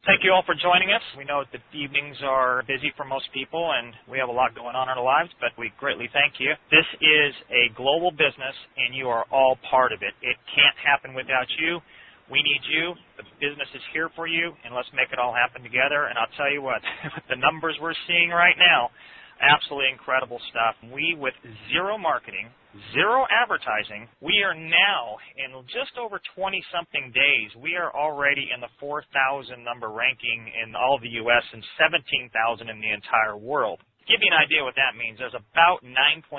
Thank you all for joining us. We know that evenings are busy for most people, and we have a lot going on in our lives, but we greatly thank you. This is a global business, and you are all part of it. It can't happen without you. We need you. The business is here for you, and let's make it all happen together. And I'll tell you what, with the numbers we're seeing right now, absolutely incredible stuff. We, with zero marketing, zero advertising, we are now, in just over 20-something days, we are already in the 4,000 number ranking in all of the U.S. and 17,000 in the entire world. To give you an idea what that means, there's about 9.6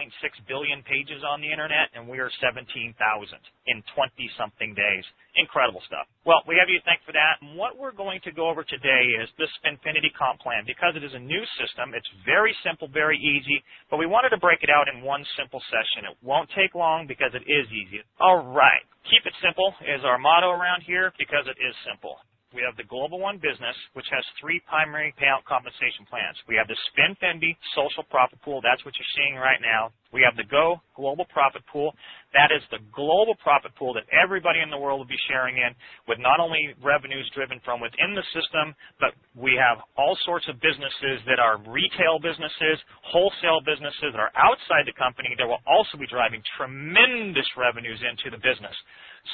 billion pages on the Internet, and we are 17,000 in 20-something days. Incredible stuff. Well, we have you to thank for that. And what we're going to go over today is the Spinfinity comp plan. Because it is a new system, it's very simple, very easy, but we wanted to break it out in one simple session. It won't take long because it is easy. All right. Keep it simple is our motto around here because it is simple. We have the Global One Business, which has three primary payout compensation plans. We have the Spinfinity Social Profit Pool. That's what you're seeing right now. We have the Go Global Profit Pool. That is the global profit pool that everybody in the world will be sharing in, with not only revenues driven from within the system, but we have all sorts of businesses that are retail businesses, wholesale businesses that are outside the company that will also be driving tremendous revenues into the business.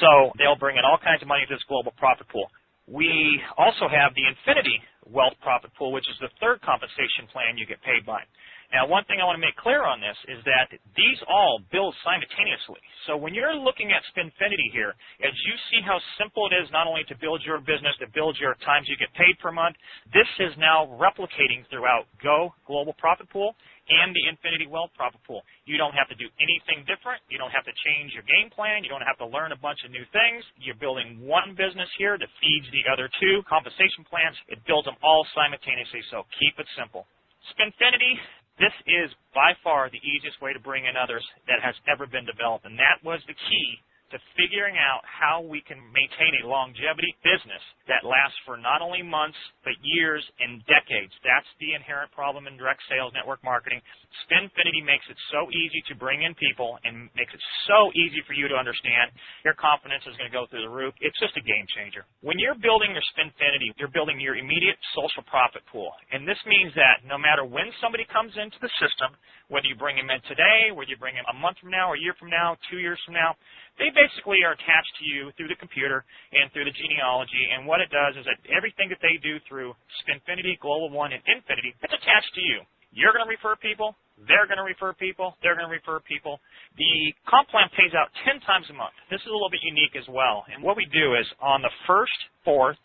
So they'll bring in all kinds of money to this global profit pool. We also have the Infinity Wealth Profit Pool, which is the third compensation plan you get paid by. Now, one thing I want to make clear on this is that these all build simultaneously. So when you're looking at Spinfinity here, as you see how simple it is not only to build your business, to build your times you get paid per month, this is now replicating throughout Go Global Profit Pool and the Infinity Wealth Profit Pool. You don't have to do anything different. You don't have to change your game plan. You don't have to learn a bunch of new things. You're building one business here that feeds the other two compensation plans. It builds them all simultaneously, so keep it simple. Spinfinity, this is by far the easiest way to bring in others that has ever been developed, and that was the key to figuring out how we can maintain a longevity business that lasts for not only months, but years and decades. That's the inherent problem in direct sales network marketing. Spinfinity makes it so easy to bring in people and makes it so easy for you to understand. Your confidence is going to go through the roof. It's just a game changer. When you're building your Spinfinity, you're building your immediate social profit pool. And this means that no matter when somebody comes into the system, whether you bring them in today, whether you bring them a month from now, a year from now, 2 years from now, they basically are attached to you through the computer and through the genealogy. And what it does is that everything that they do through Spinfinity, Global One, and Infinity, it's attached to you. You're going to refer people. They're going to refer people. They're going to refer people. The comp plan pays out 10 times a month. This is a little bit unique as well. And what we do is on the 1st, 4th,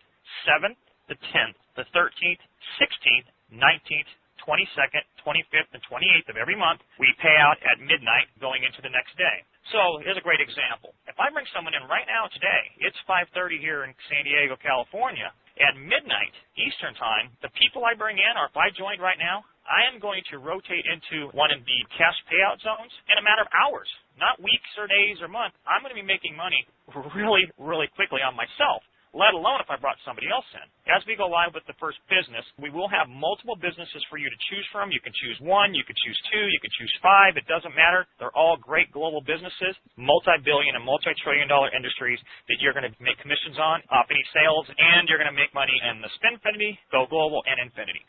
7th, the 10th, the 13th, 16th, 19th, 22nd, 25th, and 28th of every month, we pay out at midnight going into the next day. So here's a great example. If I bring someone in right now today, it's 5:30 here in San Diego, California. At midnight Eastern time, the people I bring in, or if I joined right now, I am going to rotate into one of the cash payout zones in a matter of hours, not weeks or days or months. I'm going to be making money really, really quickly on myself, let alone if I brought somebody else in. As we go live with the first business, we will have multiple businesses for you to choose from. You can choose one, you can choose two, you can choose five. It doesn't matter. They're all great global businesses, multi-billion and multi-trillion-dollar industries that you're going to make commissions on, off any sales, and you're going to make money in the Spinfinity, Go Global, and Infinity.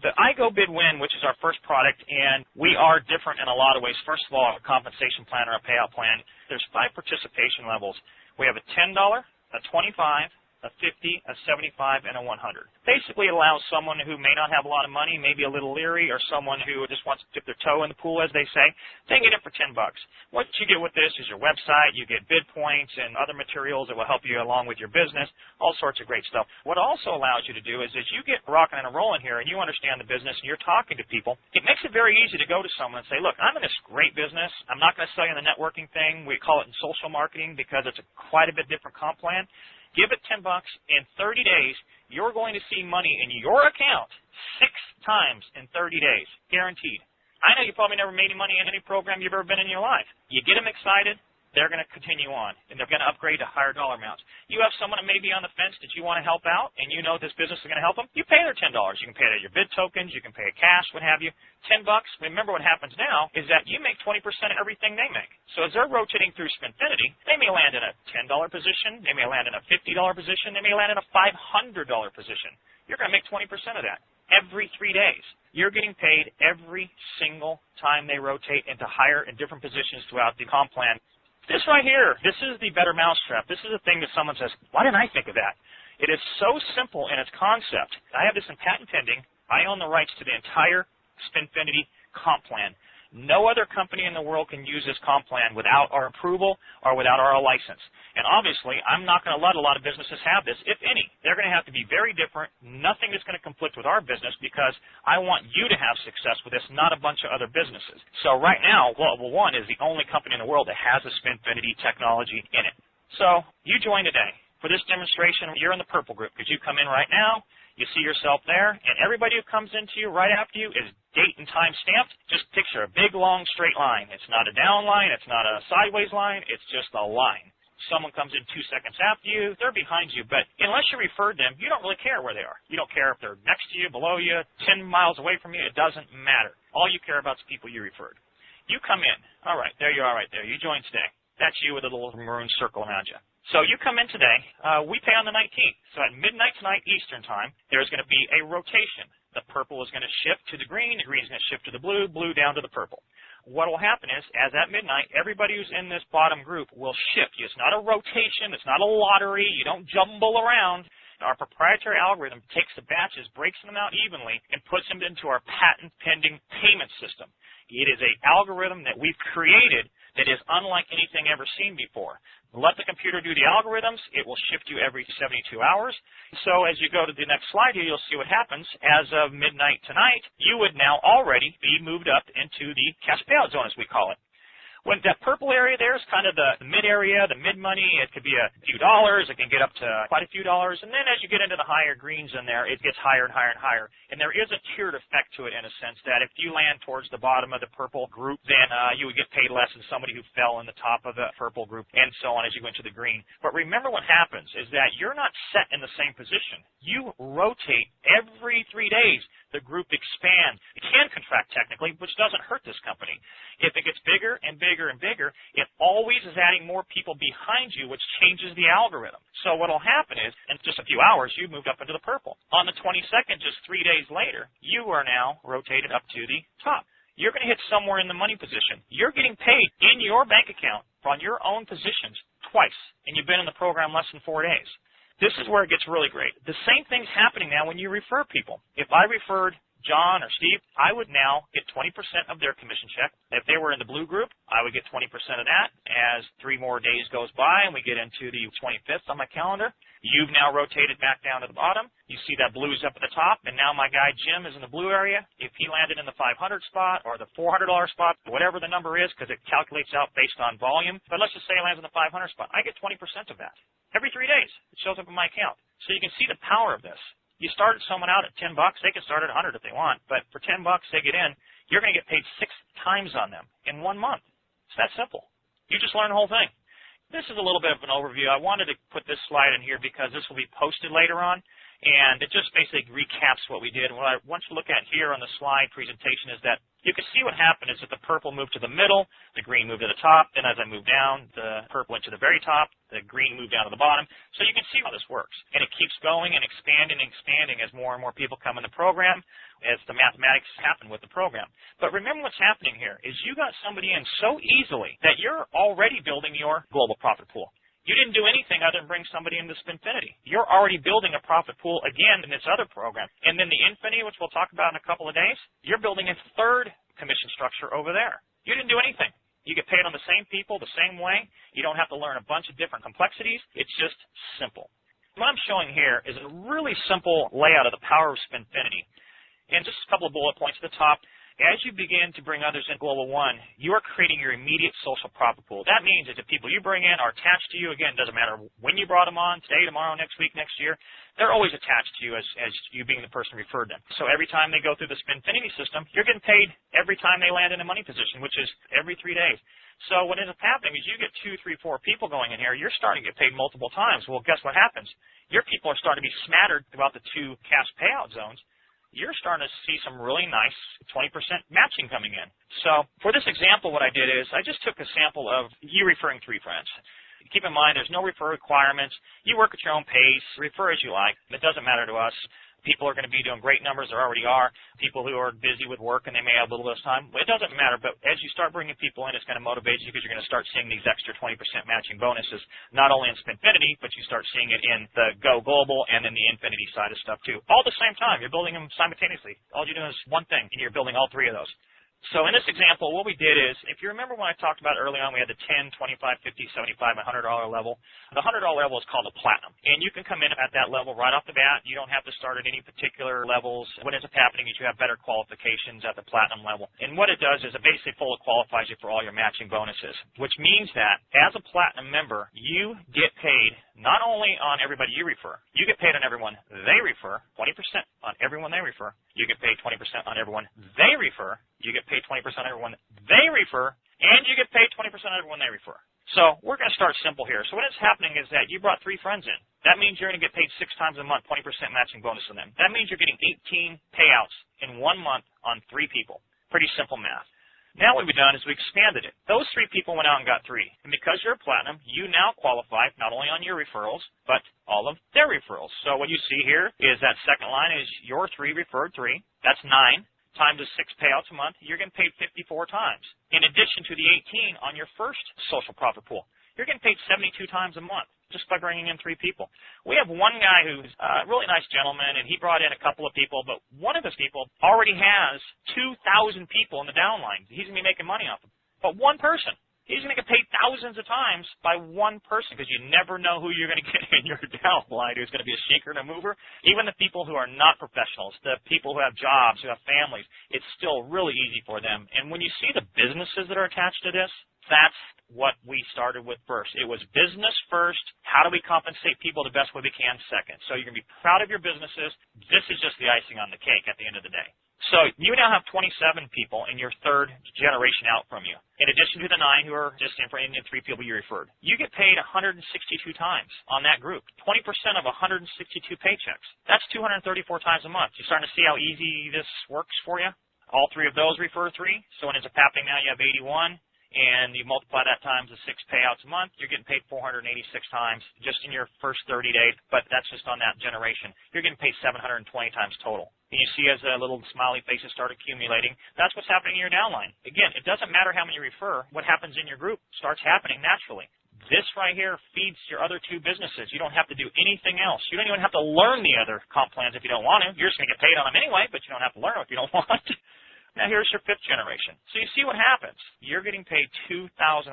The iGo Bid Win, which is our first product, and we are different in a lot of ways. First of all, a compensation plan or a payout plan. There's 5 participation levels. We have a $10, a $25, a $50, a $75, and a $100. Basically, it allows someone who may not have a lot of money, maybe a little leery, or someone who just wants to dip their toe in the pool, as they say, they can get it for $10. What you get with this is your website, you get bid points and other materials that will help you along with your business, all sorts of great stuff. What it also allows you to do is as you get rocking and rolling here and you understand the business and you're talking to people, it makes it very easy to go to someone and say, look, I'm in this great business. I'm not going to sell you the networking thing. We call it in social marketing because it's quite a bit different comp plan. Give it $10. In 30 days, you're going to see money in your account 6 times in 30 days, guaranteed. I know you probably never made any money in any program you've ever been in your life. You get them excited, they're going to continue on, and they're going to upgrade to higher dollar amounts. You have someone that may be on the fence that you want to help out, and you know this business is going to help them, you pay their $10. You can pay it at your bid tokens, you can pay it cash, what have you. $10, remember what happens now is that you make 20% of everything they make. So as they're rotating through Spinfinity, they may land in a $10 position, they may land in a $50 position, they may land in a $500 position. You're going to make 20% of that every 3 days. You're getting paid every single time they rotate into higher and different positions throughout the comp plan. This right here, this is the better mousetrap. This is the thing that someone says, why didn't I think of that? It is so simple in its concept. I have this in patent pending. I own the rights to the entire Spinfinity comp plan. No other company in the world can use this comp plan without our approval or without our license. And obviously, I'm not going to let a lot of businesses have this, if any. They're going to have to be very different. Nothing is going to conflict with our business because I want you to have success with this, not a bunch of other businesses. So right now, Global One is the only company in the world that has a Spinfinity technology in it. So you join today. For this demonstration, you're in the purple group because you come in right now. You see yourself there, and everybody who comes into you right after you is date and time stamped. Just picture a big, long, straight line. It's not a down line. It's not a sideways line. It's just a line. Someone comes in 2 seconds after you. They're behind you, but unless you referred them, you don't really care where they are. You don't care if they're next to you, below you, 10 miles away from you. It doesn't matter. All you care about is people you referred. You come in. All right, there you are right there. You joined today. That's you with a little maroon circle around you. So you come in today. We pay on the 19th. So at midnight tonight Eastern time, there's going to be a rotation. The purple is going to shift to the green is going to shift to the blue down to the purple. What will happen is, as at midnight, everybody who's in this bottom group will shift. It's not a rotation. It's not a lottery. You don't jumble around. Our proprietary algorithm takes the batches, breaks them out evenly, and puts them into our patent-pending payment system. It is an algorithm that we've created that is unlike anything ever seen before. Let the computer do the algorithms. It will shift you every 72 hours. So as you go to the next slide here, you'll see what happens. As of midnight tonight, you would now already be moved up into the cash payout zone, as we call it. When that purple area there is kind of the mid area, the mid money, it could be a few dollars, it can get up to quite a few dollars, and then as you get into the higher greens in there, it gets higher and higher and higher. And there is a tiered effect to it in a sense that if you land towards the bottom of the purple group, then you would get paid less than somebody who fell in the top of the purple group, and so on as you go into the green. But remember what happens is that you're not set in the same position. You rotate every 3 days. The group expands. It can contract technically, which doesn't hurt this company. If it gets bigger and bigger and bigger, it always is adding more people behind you, which changes the algorithm. So what will happen is, in just a few hours, you've moved up into the purple. On the 22nd, just 3 days later, you are now rotated up to the top. You're going to hit somewhere in the money position. You're getting paid in your bank account on your own positions twice, and you've been in the program less than 4 days. This is where it gets really great. The same thing's happening now when you refer people. If I referred John or Steve, I would now get 20% of their commission check. If they were in the blue group, I would get 20% of that. As 3 more days goes by and we get into the 25th on my calendar, you've now rotated back down to the bottom. You see that blue's up at the top, and now my guy Jim is in the blue area. If he landed in the 500 spot or the $400 spot, whatever the number is, because it calculates out based on volume, but let's just say he lands in the 500 spot, I get 20% of that. Every 3 days, it shows up in my account. So you can see the power of this. You started someone out at $10, they can start at 100 if they want, but for $10 they get in, you're going to get paid 6 times on them in 1 month. It's that simple. You just learn the whole thing. This is a little bit of an overview. I wanted to put this slide in here because this will be posted later on, and it just basically recaps what we did. And what I want you to look at here on the slide presentation is that you can see what happened is that the purple moved to the middle, the green moved to the top, then as I moved down, the purple went to the very top, the green moved down to the bottom. So you can see how this works. And it keeps going and expanding and expanding as more and more people come in the program, as the mathematics happen with the program. But remember what's happening here is you got somebody in so easily that you're already building your global profit pool. You didn't do anything other than bring somebody into Spinfinity. You're already building a profit pool again in this other program. And then the Infinity, which we'll talk about in a couple of days, you're building a third commission structure over there. You didn't do anything. You get paid on the same people, the same way. You don't have to learn a bunch of different complexities. It's just simple. What I'm showing here is a really simple layout of the power of Spinfinity. And just a couple of bullet points at the top. as you begin to bring others in Global One, you are creating your immediate social profit pool. That means that the people you bring in are attached to you. Again, it doesn't matter when you brought them on, today, tomorrow, next week, next year. They're always attached to you as you being the person who referred them. So every time they go through the Spinfinity system, you're getting paid every time they land in a money position, which is every 3 days. So what ends up happening is you get 2, 3, 4 people going in here. You're starting to get paid multiple times. Well, guess what happens? Your people are starting to be smattered throughout the 2 cash payout zones. You're starting to see some really nice 20% matching coming in. So for this example, what I did is I just took a sample of you referring 3 friends. Keep in mind, there's no refer requirements. You work at your own pace. Refer as you like. It doesn't matter to us. People are going to be doing great numbers. There already are. People who are busy with work and they may have a little less time. It doesn't matter. But as you start bringing people in, it's going to motivate you because you're going to start seeing these extra 20% matching bonuses, not only in Spinfinity, but you start seeing it in the Go Global and in the Infinity side of stuff too. All at the same time. You're building them simultaneously. All you're doing is one thing, and you're building all 3 of those. So in this example, what we did is, if you remember when I talked about early on, we had the 10, 25, 50, 75, and $100 level. The $100 level is called a platinum. And you can come in at that level right off the bat. You don't have to start at any particular levels. What ends up happening is you have better qualifications at the platinum level. And what it does is it basically fully qualifies you for all your matching bonuses, which means that as a platinum member, you get paid not only on everybody you refer, you get paid on everyone they refer, 20% on everyone they refer. You get paid 20% on everyone they refer. You get paid 20% on everyone they refer, and you get paid 20% on everyone they refer. So we're going to start simple here. So what is happening is that you brought 3 friends in. That means you're going to get paid 6 times a month, 20% matching bonus on them. That means you're getting 18 payouts in 1 month on 3 people. Pretty simple math. Now what we've done is we expanded it. Those 3 people went out and got 3. And because you're a platinum, you now qualify not only on your referrals, but all of their referrals. So what you see here is that second line is your 3 referred 3. That's 9 times the 6 payouts a month. You're getting paid 54 times. In addition to the 18 on your first social profit pool, you're getting paid 72 times a month just by bringing in 3 people. We have one guy who's a really nice gentleman, and he brought in a couple of people, but one of his people already has 2,000 people in the downline. He's going to be making money off them. But one person, he's going to get paid thousands of times by one person because you never know who you're going to get in your downline who's going to be a shaker and a mover. Even the people who are not professionals, the people who have jobs, who have families, it's still really easy for them. And when you see the businesses that are attached to this, that's what we started with first. It was business first. How do we compensate people the best way we can second? So you're going to be proud of your businesses. This is just the icing on the cake at the end of the day. So you now have 27 people in your 3rd generation out from you. In addition to the 9 who are just in for Indian 3 people you referred. You get paid 162 times on that group. 20% of 162 paychecks. That's 234 times a month. You starting to see how easy this works for you? All 3 of those refer 3. So when it's a happening now, you have 81. And you multiply that times the 6 payouts a month, you're getting paid 486 times just in your first 30 days, but that's just on that generation. You're getting paid 720 times total. And you see as the little smiley faces start accumulating, that's what's happening in your downline. Again, it doesn't matter how many you refer. What happens in your group starts happening naturally. This right here feeds your other 2 businesses. You don't have to do anything else. You don't even have to learn the other comp plans if you don't want to. You're just going to get paid on them anyway, but you don't have to learn them if you don't want to. Now here's your 5th generation. So you see what happens. You're getting paid 2,178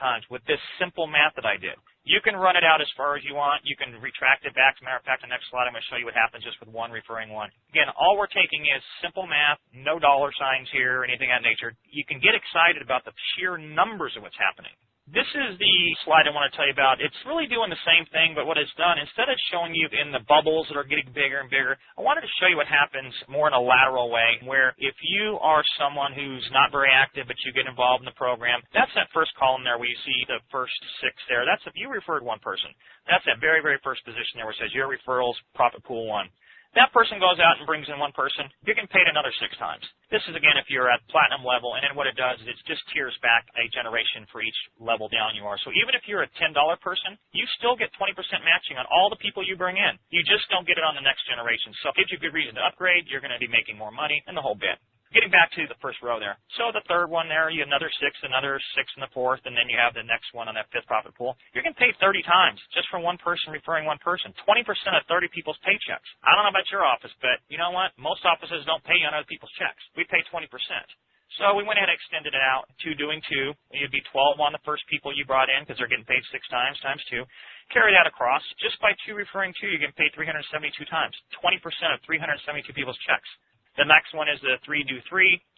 times with this simple math that I did. You can run it out as far as you want. You can retract it back. As a matter of fact, the next slide I'm going to show you what happens just with one referring one. Again, all we're taking is simple math, no dollar signs here or anything of that nature. You can get excited about the sheer numbers of what's happening. This is the slide I want to tell you about. It's really doing the same thing, but what it's done, instead of showing you in the bubbles that are getting bigger and bigger, I wanted to show you what happens more in a lateral way, where if you are someone who's not very active, but you get involved in the program, that's that first column there where you see the first 6 there. That's if you referred 1 person. That's that very, very first position there where it says your referrals, profit pool 1. That person goes out and brings in 1 person. You're getting paid another 6 times. This is, again, if you're at platinum level, and then what it does is it just tiers back a generation for each level down you are. So even if you're a $10 person, you still get 20% matching on all the people you bring in. You just don't get it on the next generation. So it gives you a good reason to upgrade. You're going to be making more money and the whole bit. Getting back to the first row there. So the 3rd one there, you have another 6 in the 4th, and then you have the next one on that 5th profit pool. You're getting paid 30 times just for 1 person referring 1 person. 20% of 30 people's paychecks. I don't know about your office, but you know what? Most offices don't pay you on other people's checks. We pay 20%. So we went ahead and extended it out to doing 2. You'd be 12 on the first people you brought in because they're getting paid 6 times, times 2. Carry that across. Just by 2 referring 2, you're getting paid 372 times. 20% of 372 people's checks. The next one is the 3-do-3.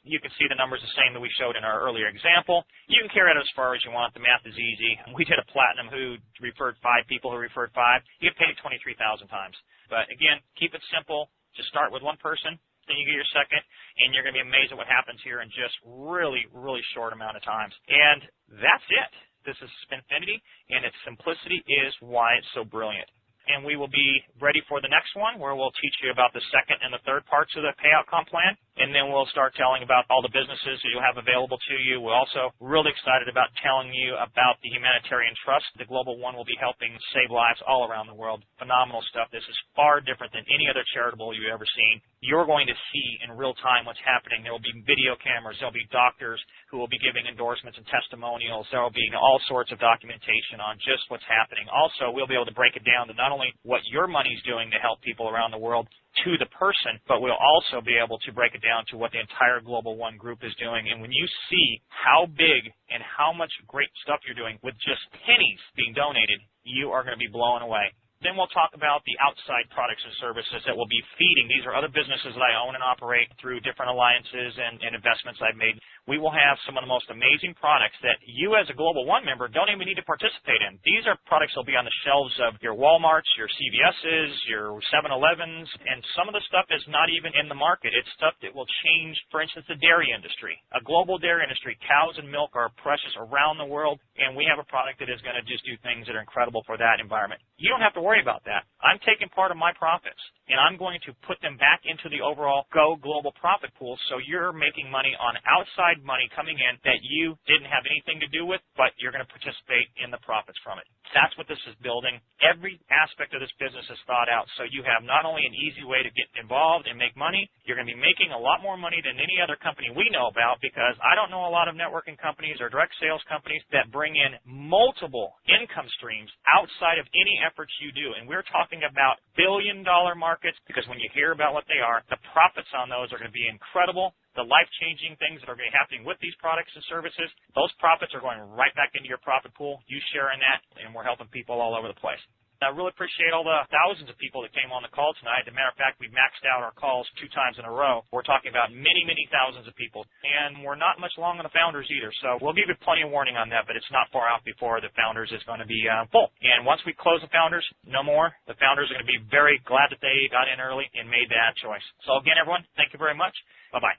You can see the numbers the same that we showed in our earlier example. You can carry it as far as you want. The math is easy. We did a platinum who referred 5 people who referred 5. You get paid 23,000 times. But again, keep it simple. Just start with one person. Then you get your second, and you're going to be amazed at what happens here in just really, really short amount of times. And that's it. This is Spinfinity, and its simplicity is why it's so brilliant. And we will be ready for the next one where we'll teach you about the second and the third parts of the payout comp plan. And then we'll start telling about all the businesses that you'll have available to you. We're also really excited about telling you about the humanitarian trust. The Global One will be helping save lives all around the world. Phenomenal stuff. This is far different than any other charitable you've ever seen. You're going to see in real time what's happening. There will be video cameras. There will be doctors who will be giving endorsements and testimonials. There will be all sorts of documentation on just what's happening. Also, we'll be able to break it down to not only what your money's doing to help people around the world, to the person, but we'll also be able to break it down to what the entire Global One group is doing. And when you see how big and how much great stuff you're doing with just pennies being donated, you are going to be blown away. Then we'll talk about the outside products and services that will be feeding. These are other businesses that I own and operate through different alliances and investments I've made. We will have some of the most amazing products that you as a Global One member don't even need to participate in. These are products that will be on the shelves of your Walmarts, your CVS's, your 7-Elevens, and some of the stuff is not even in the market. It's stuff that will change, for instance, the dairy industry. A global dairy industry. Cows and milk are precious around the world, and we have a product that is going to just do things that are incredible for that environment. You don't have to worry about that. I'm taking part of my profits, and I'm going to put them back into the overall Go Global profit pool, so you're making money on outside money coming in that you didn't have anything to do with, but you're going to participate in the profits from it. That's what this is building. Every aspect of this business is thought out, so you have not only an easy way to get involved and make money, you're going to be making a lot more money than any other company we know about, because I don't know a lot of networking companies or direct sales companies that bring in multiple income streams outside of any efforts you do. And we're talking about billion-dollar markets, because when you hear about what they are, the profits on those are going to be incredible. The life-changing things that are going to be happening with these products and services, those profits are going right back into your profit pool. You share in that, and we're helping people all over the place. I really appreciate all the thousands of people that came on the call tonight. As a matter of fact, we maxed out our calls 2 times in a row. We're talking about many, many thousands of people. And we're not much long on the founders either. So we'll give you plenty of warning on that, but it's not far out before the founders is going to be full. And once we close the founders, no more. The founders are going to be very glad that they got in early and made that choice. So again, everyone, thank you very much. Bye-bye.